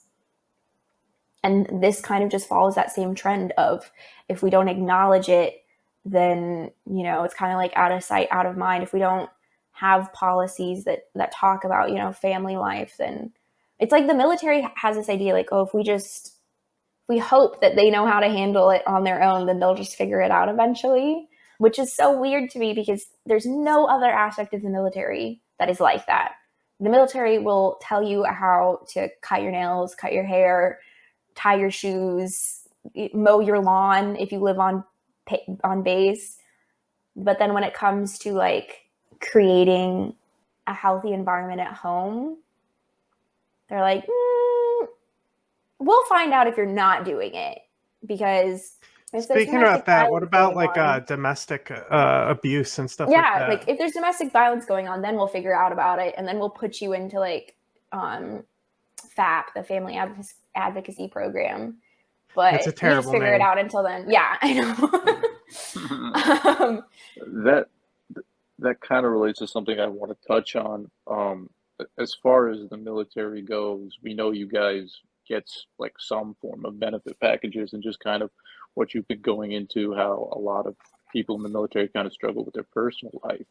Speaker 3: And this kind of just follows that same trend of if we don't acknowledge it, then, it's kind of like out of sight, out of mind. If we don't have policies that talk about, family life, then it's like the military has this idea like, oh, if we hope that they know how to handle it on their own, then they'll just figure it out eventually, which is so weird to me because there's no other aspect of the military that is like that. The military will tell you how to cut your nails, cut your hair, tie your shoes, mow your lawn if you live on base. But then when it comes to like creating a healthy environment at home, they're like, we'll find out if you're not doing it. Because if
Speaker 4: Speaking about that, what about like domestic abuse and stuff like that?
Speaker 3: Yeah, like if there's domestic violence going on, then we'll figure out about it, and then we'll put you into like FAP, the Family Advocacy Program. but
Speaker 4: It's a
Speaker 3: you just
Speaker 4: terrible
Speaker 3: figure it
Speaker 4: name.
Speaker 3: out until then. Yeah, I know.
Speaker 5: That that kind of relates to something I want to touch on. As far as the military goes, we know you guys get like some form of benefit packages, and just kind of what you've been going into, how a lot of people in the military kind of struggle with their personal life.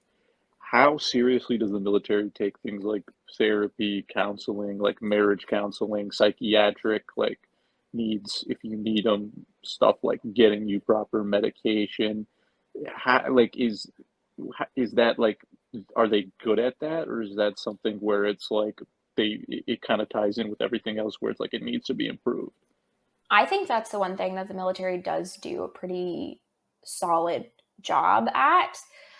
Speaker 5: How seriously does the military take things like therapy, counseling, like marriage counseling, psychiatric like needs if you need them, stuff like getting you proper medication? How, like is that like, are they good at that, or is that something where it's like it kind of ties in with everything else where it's like it needs to be improved?
Speaker 3: I think that's the one thing that the military does do a pretty solid job at.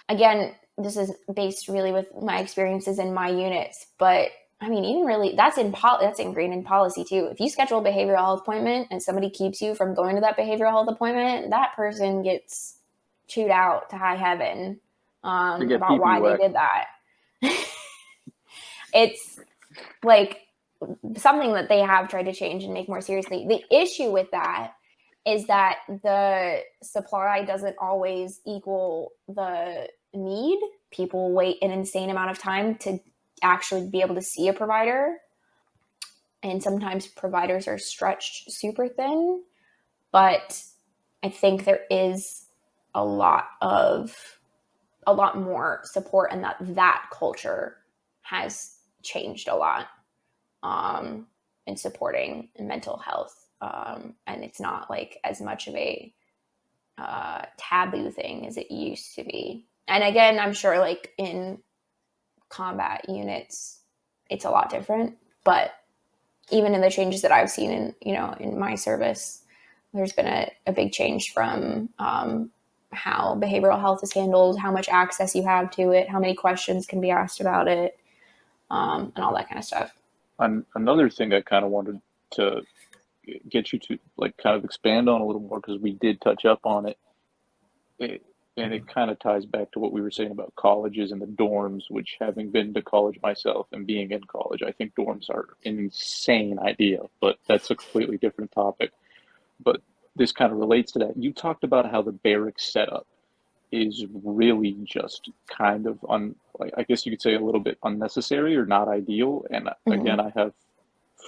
Speaker 3: Again, this is based really with my experiences in my units, but I mean, even really, that's ingrained in policy too. If you schedule a behavioral health appointment and somebody keeps you from going to that behavioral health appointment, that person gets chewed out to high heaven
Speaker 5: They get
Speaker 3: about
Speaker 5: pee-pee
Speaker 3: why they
Speaker 5: whacked.
Speaker 3: did that. It's like something that they have tried to change and make more seriously. The issue with that is that the supply doesn't always equal the need. People wait an insane amount of time to actually be able to see a provider. And sometimes providers are stretched super thin. But I think there is a lot more support, and that culture has changed a lot in supporting mental health. And it's not like as much of a taboo thing as it used to be. And again, I'm sure like in combat units, it's a lot different. But even in the changes that I've seen in my service, there's been a big change from how behavioral health is handled, how much access you have to it, how many questions can be asked about it, and all that kind of stuff.
Speaker 5: Another thing I kind of wanted to get you to like kind of expand on a little more, because we did touch up on it, and it kind of ties back to what we were saying about colleges and the dorms, which, having been to college myself and being in college, I think dorms are an insane idea, but that's a completely different topic. But this kind of relates to that. You talked about how the barracks setup is really just kind of like, I guess you could say a little bit unnecessary or not ideal. And
Speaker 3: Mm-hmm.
Speaker 5: again, I have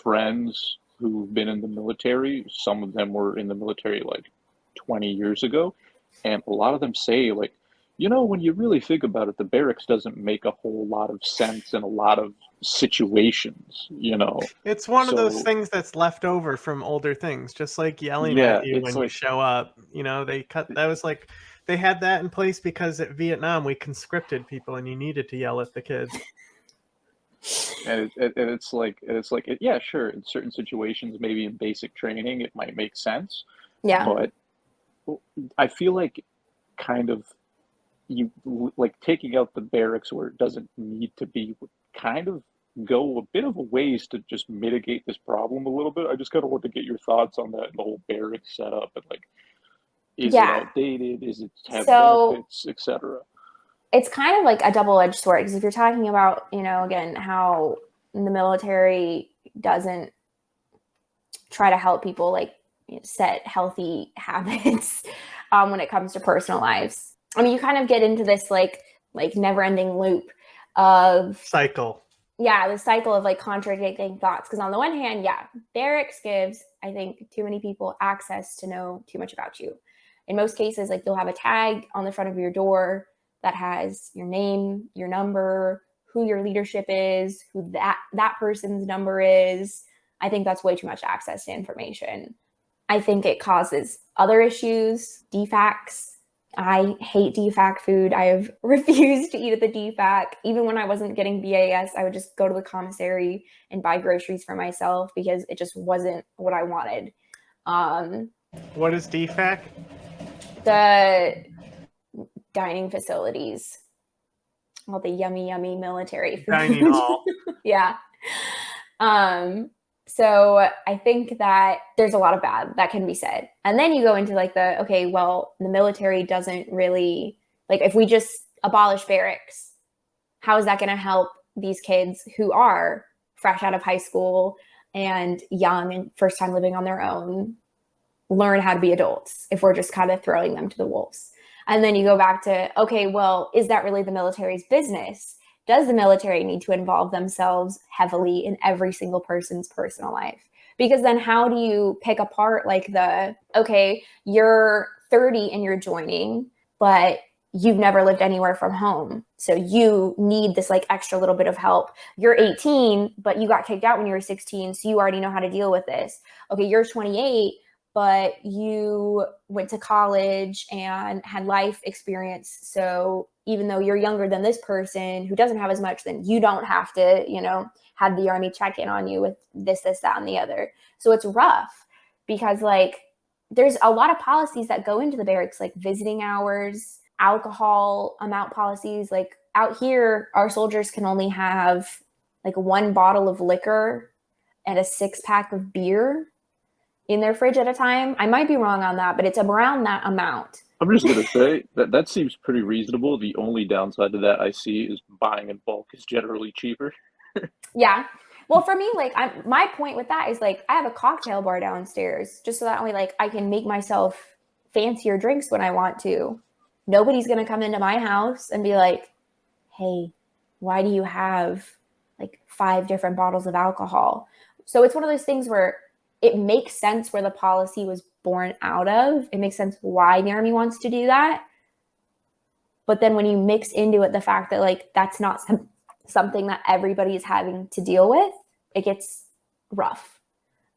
Speaker 5: friends who've been in the military. Some of them were in the military like 20 years ago, and a lot of them say like, when you really think about it, the barracks doesn't make a whole lot of sense in a lot of situations.
Speaker 4: It's one of those
Speaker 5: So
Speaker 4: things that's left over from older things, just like yelling
Speaker 5: yeah,
Speaker 4: at you
Speaker 5: it's
Speaker 4: when you
Speaker 5: like,
Speaker 4: show up. They cut that was like they had that in place because at Vietnam we conscripted people and you needed to yell at the kids.
Speaker 5: yeah, sure, in certain situations, maybe in basic training, it might make sense,
Speaker 3: Yeah.
Speaker 5: but I feel like kind of you like taking out the barracks where it doesn't need to be would kind of go a bit of a ways to just mitigate this problem a little bit. I just kind of want to get your thoughts on that, the whole barracks setup, and like, is it
Speaker 3: Yeah.
Speaker 5: outdated? Is it have
Speaker 3: So
Speaker 5: benefits, etc.?
Speaker 3: it's kind of like a double-edged sword, because if you're talking about, again, how the military doesn't try to help people like set healthy habits when it comes to personal lives. I mean, you kind of get into this like never-ending loop of
Speaker 4: Cycle.
Speaker 3: Yeah, the cycle of like contradicting thoughts. Because on the one hand, yeah, barracks gives, I think, too many people access to know too much about you. In most cases, like you'll have a tag on the front of your door that has your name, your number, who your leadership is, who that person's number is. I think that's way too much access to information. I think it causes other issues, defects. I hate DFAC food. I have refused to eat at the DFAC. Even when I wasn't getting BAS, I would just go to the commissary and buy groceries for myself because it just wasn't what I wanted.
Speaker 4: What is DFAC?
Speaker 3: The dining facilities, all the yummy, yummy military food.
Speaker 4: Dining hall.
Speaker 3: Yeah. So I think that there's a lot of bad that can be said. And then you go into like the military doesn't really, like, if we just abolish barracks, how is that going to help these kids who are fresh out of high school and young and first time living on their own? learn how to be adults if we're just kind of throwing them to the wolves. And then you go back to, okay, well, is that really the military's business? Does the military need to involve themselves heavily in every single person's personal life? Because then how do you pick apart like okay, you're 30 and you're joining, but you've never lived anywhere from home. So you need this like extra little bit of help. You're 18, but you got kicked out when you were 16. So you already know how to deal with this. Okay, you're 28, but you went to college and had life experience. So even though you're younger than this person who doesn't have as much, then you don't have to, have the Army check in on you with this, that, and the other. So it's rough because like there's a lot of policies that go into the barracks, like visiting hours, alcohol amount policies. Like out here, our soldiers can only have like 1 bottle of liquor and a 6-pack of beer in their fridge at a time. I might be wrong on that, but it's around that amount.
Speaker 5: I'm just going to say that seems pretty reasonable. The only downside to that I see is buying in bulk is generally cheaper.
Speaker 3: Yeah. Well, for me, like my point with that is like I have a cocktail bar downstairs just so that way like I can make myself fancier drinks when I want to. Nobody's going to come into my house and be like, hey, why do you have like 5 different bottles of alcohol? So it's one of those things where it makes sense where the policy was born out of. It makes sense why the Army wants to do that. But then when you mix into it the fact that like that's not something that everybody is having to deal with, it gets rough.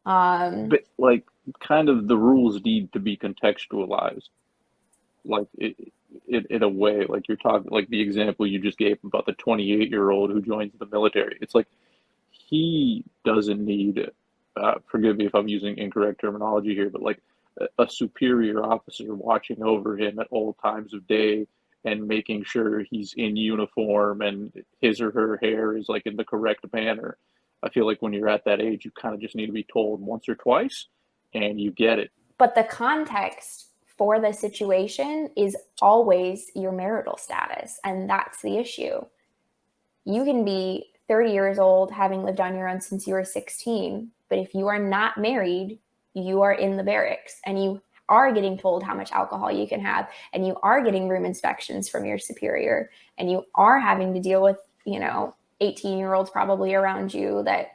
Speaker 5: But like kind of the rules need to be contextualized. Like in a way, like you're talking, like the example you just gave about the 28-year-old who joins the military. It's like he doesn't need, forgive me if I'm using incorrect terminology here, but like a superior officer watching over him at all times of day and making sure he's in uniform and his or her hair is like in the correct manner. I feel like when you're at that age, you kind of just need to be told once or twice and you get it.
Speaker 3: But the context for the situation is always your marital status. And that's the issue. You can be 30 years old, having lived on your own since you were 16. But if you are not married, you are in the barracks and you are getting told how much alcohol you can have, and you are getting room inspections from your superior, and you are having to deal with, 18-year-olds probably around you that,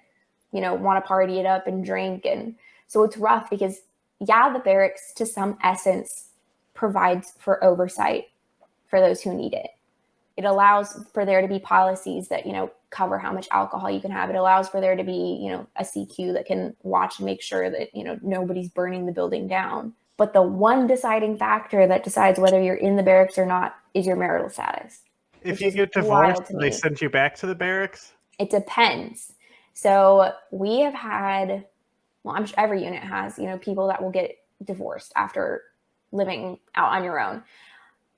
Speaker 3: want to party it up and drink. And so it's rough because, yeah, the barracks to some essence provides for oversight for those who need it. It allows for there to be policies that, cover how much alcohol you can have. It allows for there to be, a CQ that can watch and make sure that, nobody's burning the building down. But the one deciding factor that decides whether you're in the barracks or not is your marital status.
Speaker 4: If you get divorced, they send you back to the barracks?
Speaker 3: It depends. So we have had, well, I'm sure every unit has, people that will get divorced after living out on your own.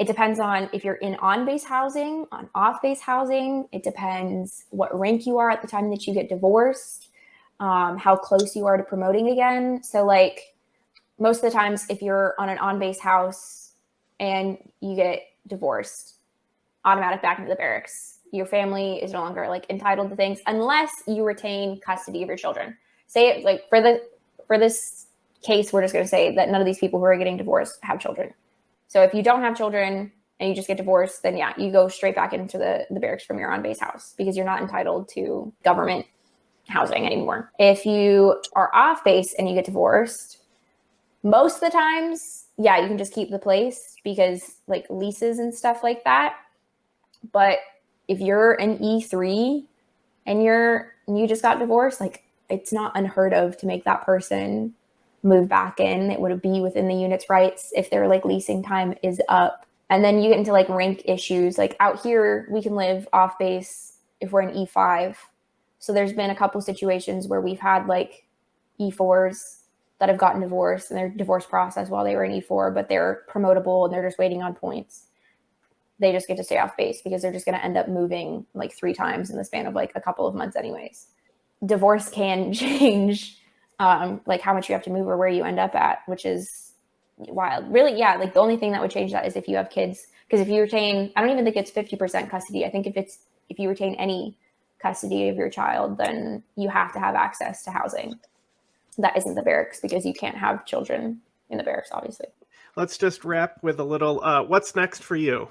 Speaker 3: It depends on if you're in on-base housing, on off-base housing. It depends what rank you are at the time that you get divorced, how close you are to promoting again. So like, most of the times, if you're on an on-base house and you get divorced, automatic back into the barracks. Your family is no longer like entitled to things unless you retain custody of your children. Say it like for this case, we're just going to say that none of these people who are getting divorced have children. So if you don't have children and you just get divorced, then yeah, you go straight back into the barracks from your on-base house because you're not entitled to government housing anymore. If you are off base and you get divorced, most of the times, yeah, you can just keep the place because like leases and stuff like that. But if you're an E3 and you just got divorced, like it's not unheard of to make that person move back in. It would be within the unit's rights if their like leasing time is up. And then you get into like rank issues. Like out here, we can live off base if we're an E5. So there's been a couple situations where we've had like E4s that have gotten divorced and their divorce process while they were in E4, but they're promotable and they're just waiting on points. They just get to stay off base because they're just going to end up moving like 3 times in the span of like a couple of months anyways. Divorce can change like how much you have to move or where you end up at, which is wild. Really, yeah, like the only thing that would change that is if you have kids. Because if you retain, I don't even think it's 50% custody. I think if you retain any custody of your child, then you have to have access to housing. That isn't the barracks because you can't have children in the barracks, obviously.
Speaker 4: Let's just wrap with a little, what's next for you?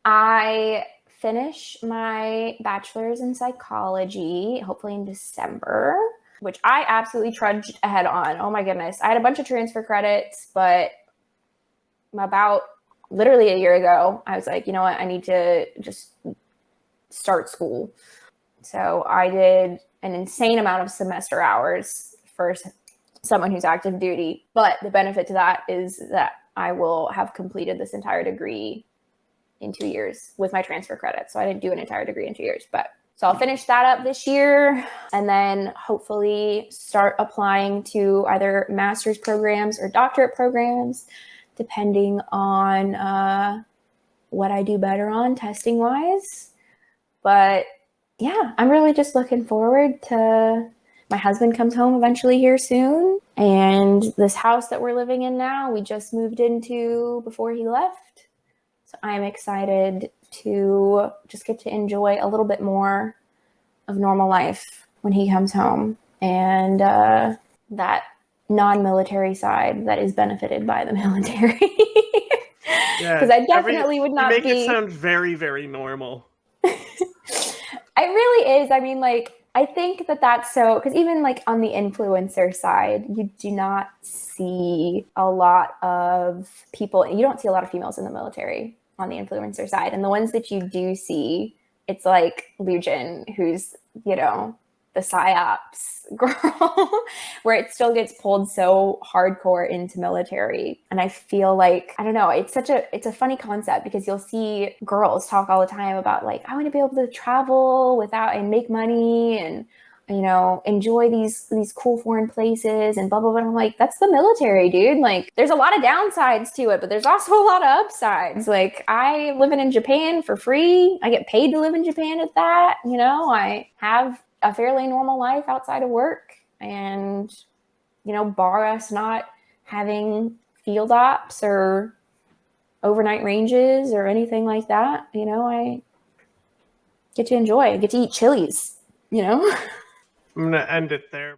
Speaker 3: I finish my bachelor's in psychology, hopefully in December, which I absolutely trudged ahead on. Oh my goodness. I had a bunch of transfer credits, but about literally a year ago, I was like, you know what? I need to just start school. So I did an insane amount of semester hours for someone who's active duty. But the benefit to that is that I will have completed this entire degree in 2 years with my transfer credits. So I didn't do an entire degree in 2 years, but so I'll finish that up this year and then hopefully start applying to either master's programs or doctorate programs, depending on what I do better on testing wise. But yeah, I'm really just looking forward to my husband comes home eventually here soon. And this house that we're living in now, we just moved into before he left. So I'm excited to just get to enjoy a little bit more of normal life when he comes home. And that non-military side that is benefited by the military. Because I definitely would not
Speaker 4: be... You make it sound very, very normal.
Speaker 3: It really is. I mean, like, I think that that's so, because even like on the influencer side, you do not see a lot of people, you don't see a lot of females in the military on the influencer side. And the ones that you do see, it's like Lujan, who's, you know, the PsyOps girl, where it still gets pulled so hardcore into military. And I feel like, I don't know, it's a funny concept because you'll see girls talk all the time about like, I want to be able to travel without and make money and, you know, enjoy these cool foreign places and blah, blah, blah. I'm like, that's the military, dude. Like, there's a lot of downsides to it, but there's also a lot of upsides. Like, I living in Japan for free. I get paid to live in Japan at that. You know, I have a fairly normal life outside of work. And, you know, bar us not having field ops or overnight ranges or anything like that, you know, I get to enjoy. I get to eat Chili's, you know?
Speaker 4: I'm going to end it there.